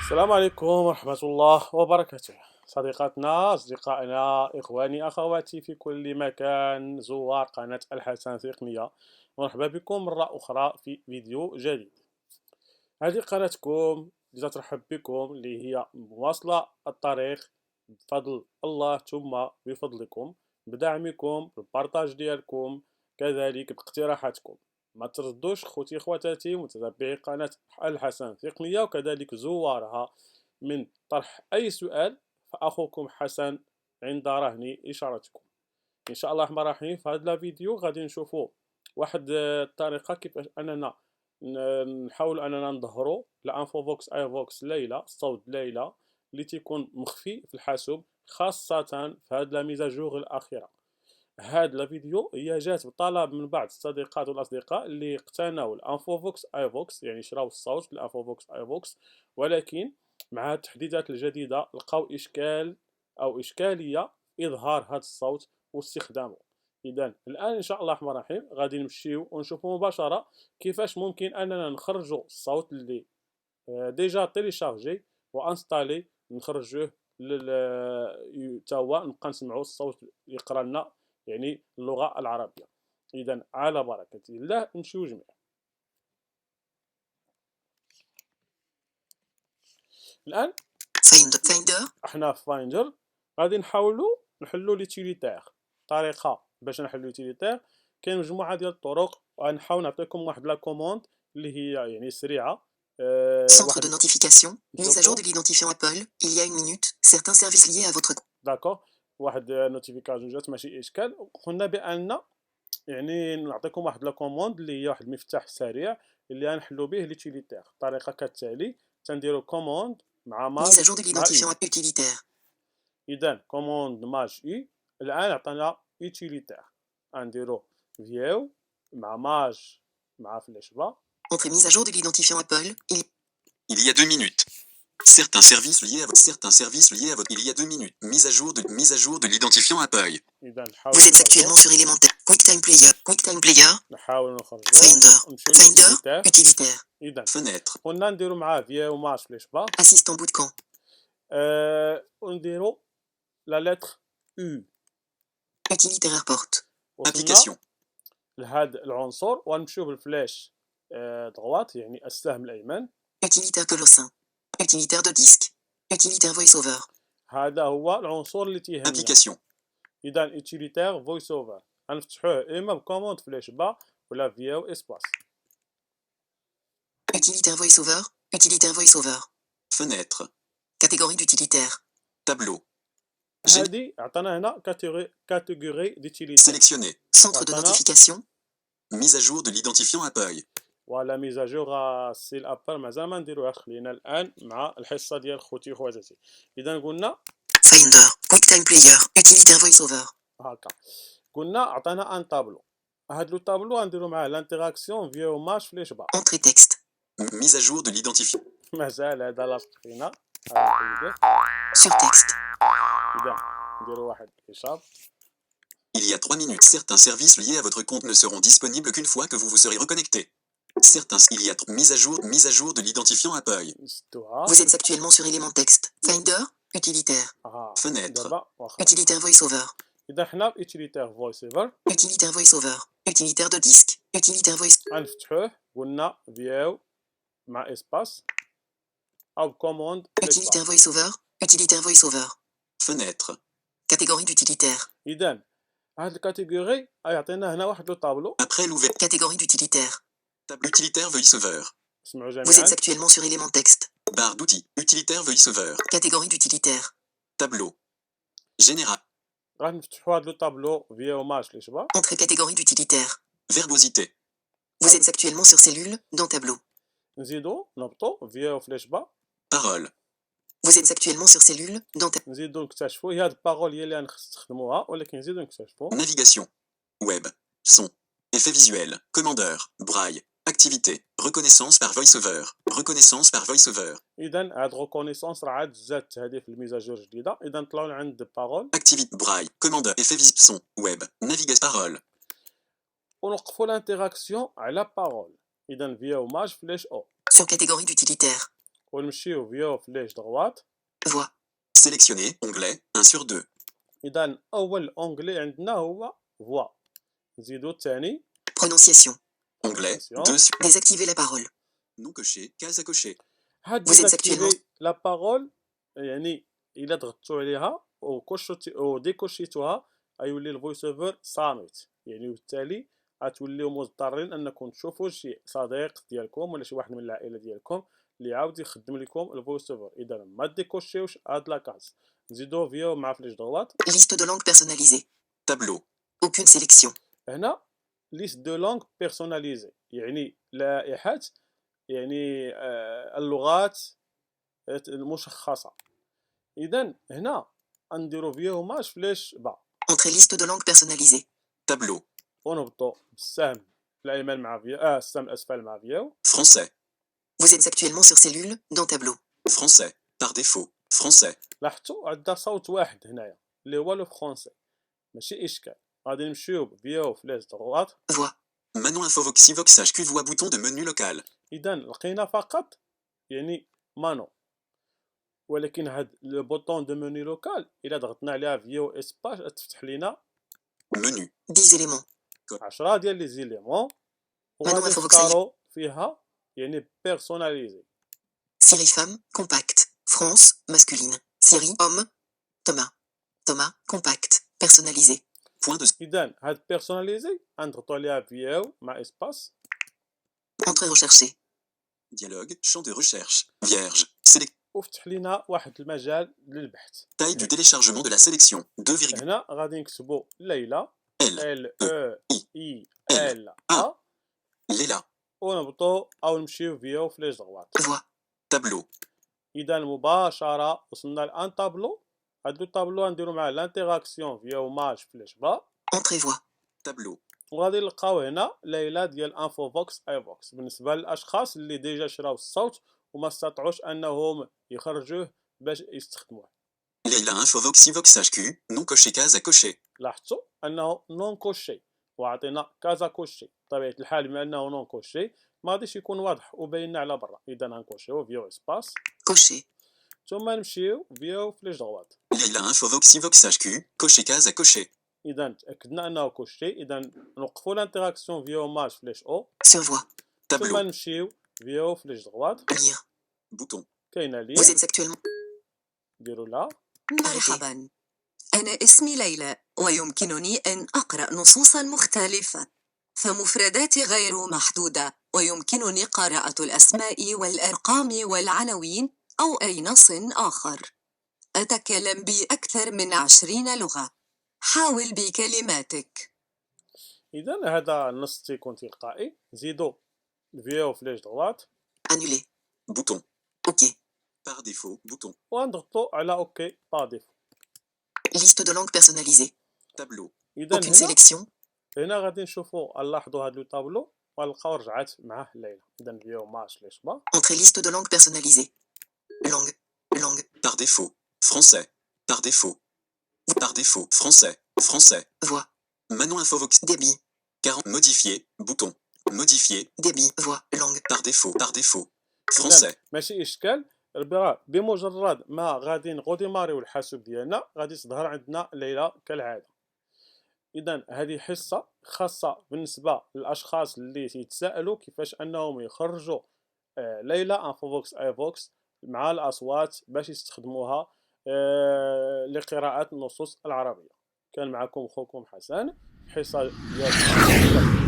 السلام عليكم ورحمة الله وبركاته. صديقاتنا، أصدقائنا، إخواني، أخواتي في كل مكان، زوار قناة الحسن تقنية، مرحبا بكم مرة أخرى في فيديو جديد. هذه قناتكم اللي ترحب بكم، اللي هي مواصلة الطريق بفضل الله ثم بفضلكم، بدعمكم، بالبارطاج ديالكم، كذلك باقتراحاتكم. ما تردوش خوتي خواتاتي متابعي قناة الحسن تقنية وكذلك زوارها من طرح أي سؤال، فأخوكم حسن عند رهن إشارتكم. إن شاء الله الرحمن الرحيم. في هذا الفيديو غادي نشوفوا واحد الطريقة كيفاش أننا نحاول أننا نظهروا الانفوفوكس ايفوكس ليلى، صوت ليلى اللي تيكون مخفي في الحاسوب، خاصة في هذه الميزاجور الأخيرة. هذا الفيديو هي جات بطلب من بعض الصديقات والأصدقاء اللي اقتنوا الانفوفوكس ايفوكس، يعني شراو الصوت الانفوفوكس ايفوكس، ولكن مع التحديثات الجديدة لقاو إشكال أو إشكالية إظهار هذا الصوت واستخدامه. إذا الآن إن شاء الله الرحمن الرحيم غادي نمشيو ونشوفوا مباشرة كيفاش ممكن أننا نخرجوا الصوت اللي ديجا تيليشارجي وانستالي، نخرجوه توا نبقى نسمعوا الصوت يقرا لنا يعني اللغة العربية. إذا على بركة الله نمشيو جميع. الآن احنا في فايندر غادي نحاولوا نحلوا ليتيليتير. طريقة باش نحلوا ليتيليتير كاين مجموعة ديال الطرق، وغنحاول نعطيكم واحد لا كوموند اللي هي يعني سريعة. Centre de notification, mise à jour de l'identifiant Apple, il y a une minute, certains services liés à votre compte. داكوغ، واحد نوتيفيكاسيون جات ماشي اشكال. قلنا بان يعني نعطيكم واحد لا كوموند اللي هي واحد المفتاح سريع اللي غنحلوا به ليتيليتير. الطريقه كالتالي: تنديروا كوموند مع ماج Mise à jour de l'identifiant utilitaire. اذا كوموند ماج اي. الان عطانا يوتيليتير، غنديروا فيو مع ماج مع فلاش با. Entrée mise à jour de l'identifiant Apple, Il y a 2 minutes. Certains services liés à votre. Il y a 2 minutes. Mise à jour de l'identifiant Apple. Vous êtes actuellement sur élémentaire. QuickTime Player. نحاول نخرجوا Finder. Utilitaire. اذا Fenêtre. قلنا نديروا معاه فيو ماج فلاش با. Assistant bout de camp. ونديروا لا لتر U. Utilitaire airport. Application. لهذا العنصر ونمشيو بالفلاش دغوات، يعني السهم الأيمن. Utilitaire colossin. Utilitaire de disque. Utilitaire voiceover. هذا هو العنصر اللي تيهمنا. Application. إذا utilitaire voice over غنفتحوه إما بكوموند فلاش با ولا فيو اسباس. Utilitaire voiceover. Utilitaire voiceover. Fenêtre. Catégorie d'utilitaire. Tableau. هذه عطانا هنا كاتيجوري d'utilitaire. Sélectionné. Centre de notification. Mise à jour de l'identifiant Apple. ولا ميزاجور سيل ابل مازال ما نديروها، خلينا الان مع الحصه ديال خوتي وخواتاتي. اذا قلنا Finder. QuickTime Player. Utilitaire voiceover. هكا قلنا عطانا ان طابلو. هاد لو طابلو غنديرو معاه لانتيراكسيون فيو ماج فلاش با. Entrée texte. Mise à jour de l'identifiant. مازال هذا لاصق فينا. Sur texte. إذا نديرو واحد الحساب. Il y a 3 minutes. Certains services liés à votre compte ne seront disponibles qu'une fois que vous vous serez reconnecté. Il y a mise à jour de l'identifiant Apple. Vous êtes actuellement sur élément texte. Finder. Utilitaire. Fenêtre. Utilitaire voiceover. إذا حنا utilitaire voiceover. Utilitaire voiceover. Utilitaire de disque. Utilitaire voice. غنفتحوه قلنا فيو مع اسباس أو كوموند. Utilitaire voiceover. Utilitaire voiceover. Fenêtre. Catégorie d'utilitaire. إذا هاد الكاتيجوري يعطينا هنا واحد لو طابلو. Après l'ouverture. Catégorie d'utilitaire. Utilitaire voiceover. اسمعوا جميعا. Vous êtes actuellement sur élément texte. Barre d'outils. Utilitaire voiceover. Catégorie d'utilitaire. Tableau. Général. غنفتحوا هاد لو طابلو فيو ماج لي شبا. Entrée catégorie d'utilitaire. Verbosité. Vous êtes actuellement sur cellule, dans tableau. نزيدو نهبطو فيو فلاش با. Parole. Vous êtes actuellement sur cellule, dans tableau. نزيدو نكتشفوا هي هاد البارول هي اللي غنستخدموها، ولكن نزيدو نكتشفوا. Navigation. Web. Son. Effets visuels. Commandeur. Braille. Activité. Reconnaissance par voiceover. Reconnaissance par voiceover. إذا هاد ريكونيسونس راه عاد زادت هذه في الميزاجور الجديدة. إذا نطلعو لعند بارول. Activité. Braille. Commandeur. Effets visuels. Son. Web. Navigation. Parole. ونوقفوا الانتراكسيون على بارول. إذا فيو ماج فلاش أو. Sur catégorie d'utilitaire. ونمشيو فيو فليش دغوات. Voix. Sélectionnez, onglet, 1 sur 2. إذا أول أونجلي عندنا هو فوا. نزيدو الثاني Prononciation. Onglet, Attention. 2 sur Désactiver la parole. non coché, case à cocher. هاد Vous êtes ديزاكتيفي لا بارول، يعني إلا ضغطتو عليها وديكوشيتوها غيولي الفويس اوفر صامت، يعني وبالتالي غتوليو مضطرين انكم تشوفوا شي صديق ديالكم ولا شي واحد من العائله ديالكم اللي عاود يخدم لكم الفويس اوفر. اذا ما ديكوشيوش هاد لاكاز. نزيدو فيو مع فليش دغوات. Liste de langues personnalisée. Tableau. Aucune sélection. هنا ليست دو لونغ بيرسوناليزي، يعني لائحة، يعني اللغات المشخصة. إذا هنا غنديرو فيو ماش فليش با، Entrée liste de langues personnalisée. Tableau. ونهبطو بالسهم الأيمن مع فيو السهم الأسفل مع فيو. Français. Vous êtes actuellement sur cellule, dans tableau. Français. Par défaut. Français. لاحظتوا عندنا صوت واحد هنايا اللي هو لو فرونسي، ماشي إشكال. غادي نمشيو فيو فليش دغوات. Voix. Manon Infovox Vox HQ voix bouton de menu local. إذا لقينا فقط يعني مانو، ولكن هاد لو بوطون دو مني لوكال إلا ضغطنا عليها فيو اسباج تفتح لينا Menu. 10 éléments. 10 ديال لي زيليمون، وغادي Info Voxel. نختارو فيها يعني بيرسوناليزي. Syrie femme, compact. France, masculine. Syrie homme. Thomas. Thomas, compact. Personnalisé. Point de إذا هاد بيرسوناليزي غنضغطو عليها فيو مع اسباس. Entrée recherchée. dialogue. Champ de recherche. Vierge. Select. وفتح لينا واحد المجال للبحث. Taille du téléchargement de la sélection. 2, هنا غادي نكتبو ليلى L. ال او اي ال ا، Léla. ونهبطو او نمشيو فيو فليش دغوات. Voix. Tableau. إذا مباشرة وصلنا لان طابلو. هاد لو طابلو غنديرو معاه لانتيراكسيون فيو ماج فليش با، Entrée voix. Tableau. وغادي نلقاو هنا ليلى ديال انفو فوكس اي فوكس بالنسبه للاشخاص اللي ديجا شراو الصوت وما استطاعوش انهم يخرجوه باش يستخدموه. Leila Infovox Vox HQ. Non coché case à cocher. لاحظتوا انه نون كوشي وعطينا كازا كوشي. بطبيعه الحال بما انه نون كوشي ما غاديش يكون واضح وباين على برا. اذا غنكوشيو فيو اسباس، Coché. ثم نمشيو فيو فليش دغوات. Leila Infovox Vox HQ. Coché case à cocher. اذا تاكدنا انه كوشي. اذا نوقفوا الانتراكسيون فيو ماج فليش او، Sur voix. ثم Tableau. نمشيو فيو فليش دغوات. Lire. Bouton. كاينه لي Vous êtes actuellement. نديرو لا. مرحبا، أنا اسمي ليلى ويمكنني أن أقرأ نصوصا مختلفة، فمفرداتي غير محدودة ويمكنني قراءة الأسماء والأرقام والعناوين أو أي نص آخر. أتكلم بأكثر من 20 لغة. حاول بكلماتك. اذا هذا النص تيكون تلقائي. نزيدو فيو فليش دغوات Annuler. Bouton. OK. Par défaut. Bouton. ونضغطو على اوكي با ديفو. Liste de langues personnalisée. Tableau. اذا Aucune هنا sélection. هنا غادي نشوفوا نلاحظوا هاد لو طابلو ونلقاو رجعت معاه ليلى. اذا فيو ماش ليش با. Entrée liste de langues personnalisée. Langue. Langue. Par défaut. Français. Par défaut. Par défaut. Français. Français. Voix. Manon Infovox. Débit. 40. Modifier. Bouton. Modifier. Débit. Voix. Langue. Par défaut. Par défaut. إذن Français. ماشي اشكال. راه بمجرد ما غادي نغوديماريو الحاسوب ديالنا غادي تظهر عندنا ليلى كالعاده. اذا هذه حصه خاصه بالنسبه للاشخاص اللي تيتساءلوا كيفاش انهم يخرجوا ليلى انفوفوكس اي فوكس مع الاصوات باش يستخدموها لقراءه النصوص العربيه. كان معكم اخوكم حسن، حصه ديال